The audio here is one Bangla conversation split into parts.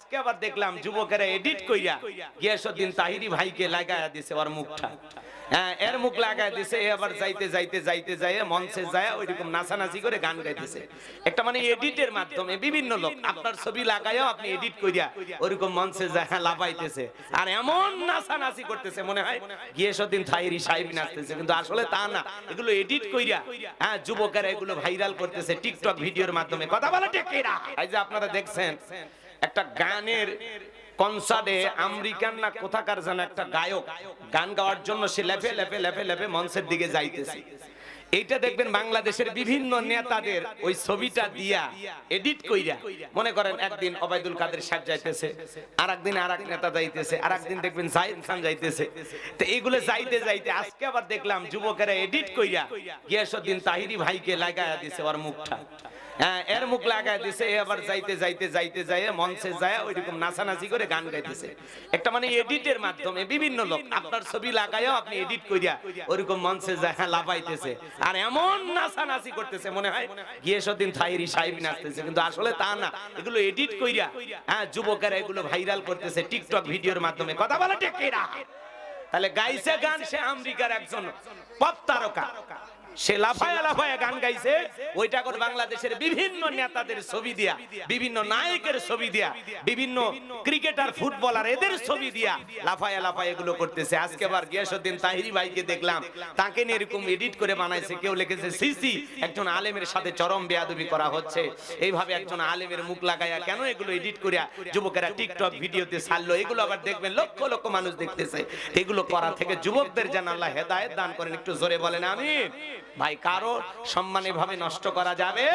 আজকে আবার দেখলাম যুবকেরা এডিট কইরা গিয়াসউদ্দিন তাহিরি ভাইকে লাগায়া দিছে ওর মুখটা। হ্যাঁ, এর মুখ লাগায় দিছে। আবার যাইতে যাইতে যাইতে যায় মঞ্চে যায় ওইরকম নাচানাচি করে গান গাইতেছে। একটা মানে এডিটের মাধ্যমে বিভিন্ন লোক আপনার ছবি লাগায়ও আপনি এডিট কইরা ওইরকম মঞ্চে যায় লাফাইতেছে আর এমন নাচানাচি করতেছে মনে হয় গিয়াসউদ্দিন তাহিরি সাহেব নাচতেছে, কিন্তু আসলে তা না, এগুলো এডিট কইরা হ্যাঁ যুবকেরা এগুলো ভাইরাল করতেছে টিকটক ভিডিওর মাধ্যমে। কথা বলে ঠিক কিনা? এই যে আপনারা দেখছেন একটা গানের কনসার্টে আমেরিকান না কোথাকার যেন একটা গায়ক গান গাওয়ার জন্য সে লেফে লেফে লেফে লেফে মঞ্চের দিকে যাইতেছে। এইটা দেখবেন বাংলাদেশের বিভিন্ন নেতাদের ওই ছবিটা দিয়া এডিট কইরা, মনে করেন একদিন ওবায়দুল কাদের সাহেব যাইতেছে, আরেকদিন আরেক নেতা যাইতেছে, আরেকদিন দেখবেন জাহিদ খান যাইতেছে। তো এইগুলো যাইতে যাইতে আজকে আবার দেখলাম যুবকেরা এডিট কইরা গিয়াসউদ্দিন তাহিরি ভাইকে লাগায়া দিছে ওর মুখটা। হ্যাঁ, এর মুখ লাগায় দিছে। আবার যাইতে যাইতে যাইতে যায় মঞ্চে যায় ওইরকম নাচানাচি করে গান গাইতেছে। একটা মানে এডিটের মাধ্যমে বিভিন্ন লোক আপনার ছবি লাগায়ও আপনি এডিট কইরা ওইরকম মঞ্চে যায় লাফাইতেছে আর এমন নাচানাচি করতেছে মনে হয় গিয়াসউদ্দিন তাহিরি সাহেব নাচতেছে, কিন্তু আসলে তা না, এগুলো এডিট কইরা হ্যাঁ যুবকেরা এগুলো ভাইরাল করতেছে টিকটক ভিডিওর মাধ্যমে। কথা বলে ঠিক কিনা? তাহলে গাইছে গান সে আমেরিকার একজন পপ তারকা, সে লাফায়া লাফায়া গান গাইছে। ওইটা করে বাংলাদেশের বিভিন্ন নেতাদের ছবি দিয়া, বিভিন্ন নায়কের ছবি দিয়া, বিভিন্ন ক্রিকেটার ফুটবলার এদের ছবি দিয়া লাফায়া লাফায়া এগুলো করতেছে। আজকে আবার গিয়াসউদ্দিন তাহিরি ভাইকে দেখলাম তাকে নিয়ে এরকম এডিট করে বানাইছে। কেউ লিখেছে সিসি একজন আলেমের সাথে চরম বেয়াদবি করা হচ্ছে। এইভাবে একজন আলেমের মুখ লাগায়া কেন এগুলো এডিট করিয়া যুবকেরা টিকটক ভিডিওতে ছাড়লো। এগুলো আবার দেখবেন লক্ষ লক্ষ মানুষ দেখতেছে। এগুলো করা থেকে যুবকদের যেন আল্লাহ হেদায়েত দান করেন। একটু জোরে বলেন আমিন। ভাই, কারো সম্মানে ভাবে নষ্ট করা যাবে?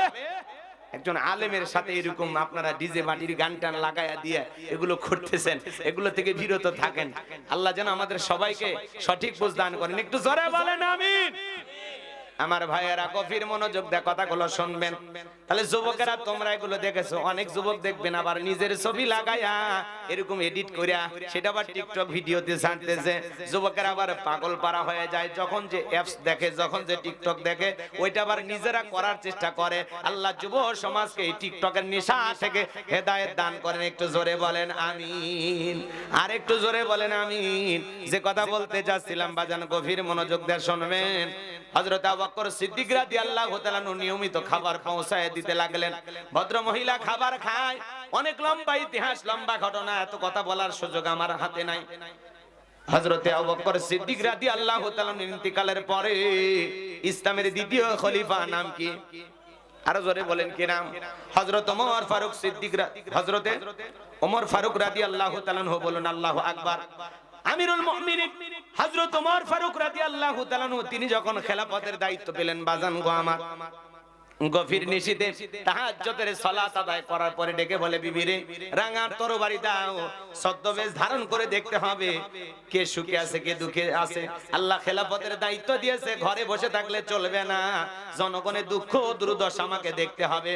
একজন আলেমের সাথে এরকম আপনারা ডিজে মাটির গান টান লাগায়া দিয়ে এগুলো করতেছেন, এগুলো থেকে বিরত থাকেন। আল্লাহ যেন আমাদের সবাইকে সঠিক বুঝ দান করেন। একটু জোরে বলেন আমিন। আমার ভাইয়েরা গভীর মনোযোগ দিয়ে কথাগুলো শুনবেন। তাহলে যুবকেরা তোমরা এগুলো দেখেছো, অনেক যুবক দেখবেন আবার নিজের ছবি লাগায়া এরকম এডিট করিয়া সেটা আবার টিকটক ভিডিওতে ছাড়তেছে। যুবকেরা আবার পাগল পারা হয়ে যায় যখন যে অ্যাপস দেখে, যখন যে টিকটক দেখে, ওইটা আবার নিজেরা করার চেষ্টা করে। আল্লাহ যুব সমাজকে এই টিকটকের নেশা থেকে হেদায়েত দান করেন। একটু জোরে বলেন আমিন। আর একটু জোরে বলেন আমিন। যে কথা বলতে যাচ্ছিলাম বাজান গভীর মনোযোগ দিয়ে শুনবেন। হযরত আবু বকর সিদ্দিক রাদিয়াল্লাহু তাআলা নিয়মিত খাবার পৌঁছায় দিতে লাগলেন। ভদ্র মহিলা খাবার খায়। অনেক লম্বা ইতিহাস, লম্বা ঘটনা, এত কথা বলার সুযোগ আমার হাতে নাই। হযরত আবু বকর সিদ্দিক রাদিয়াল্লাহু তাআলা ইন্তিকালের পরে ইসলামের দ্বিতীয় খলিফা নাম কি? আরো জোরে বলেন কি নাম? হযরত ওমর ফারুক সিদ্দিক। হযরতে ওমর ফারুক রাদিয়াল্লাহু তাআলা বলুন আল্লাহু আকবার। আমিরুল মুমিনিন হযরত ওমর ফারুক রাদিয়াল্লাহু তাআলা তিনি যখন খেলাফতের দায়িত্ব পেলেন বাজান গো আমার, গভীর নিশিতে তাহাজ্জুদের সালাত আদায় করার পরে ডেকে বলে, বিবি রে রাঙার তরবারি দাও, ছদ্মবেশ ধারণ করে দেখতে হবে কে সুখে আছে কে দুঃখে আছে। আল্লাহ খেলাফতের দায়িত্ব দিয়েছে, ঘরে বসে থাকলে চলবে না, জনগণের দুঃখ দুর্দশা আমাকে দেখতে হবে।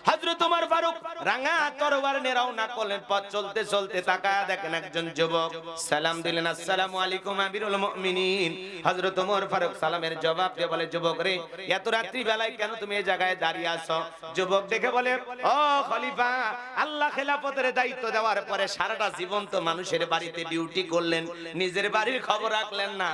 হযরত ওমর ফারুক রাঙা তরবারি নিয়ে রওনা করলেন। পথ চলতে চলতে তাকায়া দেখেন একজন যুবক সালাম দিলেন, আসসালামু আলাইকুম আমিরুল মুমিনিন। হযরত ওমর ফারুক সালামের জবাব দিয়ে বলে, যুবক রে এত রাত্রি বেলায় কেন তুমি এই জায়গায় দাঁড়িয়ে আছো? যুবক দেখে বলে, ও খলিফা, আল্লাহ খেলাফতের দায়িত্ব দেওয়ার পরে সারাটা জীবন তো মানুষের বাড়িতে ডিউটি করলেন, নিজের বাড়ির খবর রাখলেন না।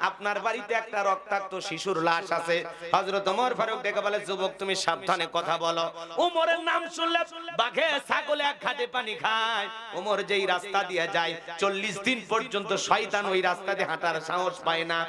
আপনার বাড়িতে একটা রক্তাক্ত শিশুর লাশ আছে। হযরত ওমর ফারুক দেখে বলে, যুবক তুমি সাবধানে কথা বলো। ওমরের নাম শুনলে বাঘে ছাগলে এক ঘাটে পানি খায়। ওমর যেই রাস্তা দিয়ে যায় 40 দিন পর্যন্ত শয়তান ওই রাস্তা দিয়ে হাঁটার সাহস পায় না।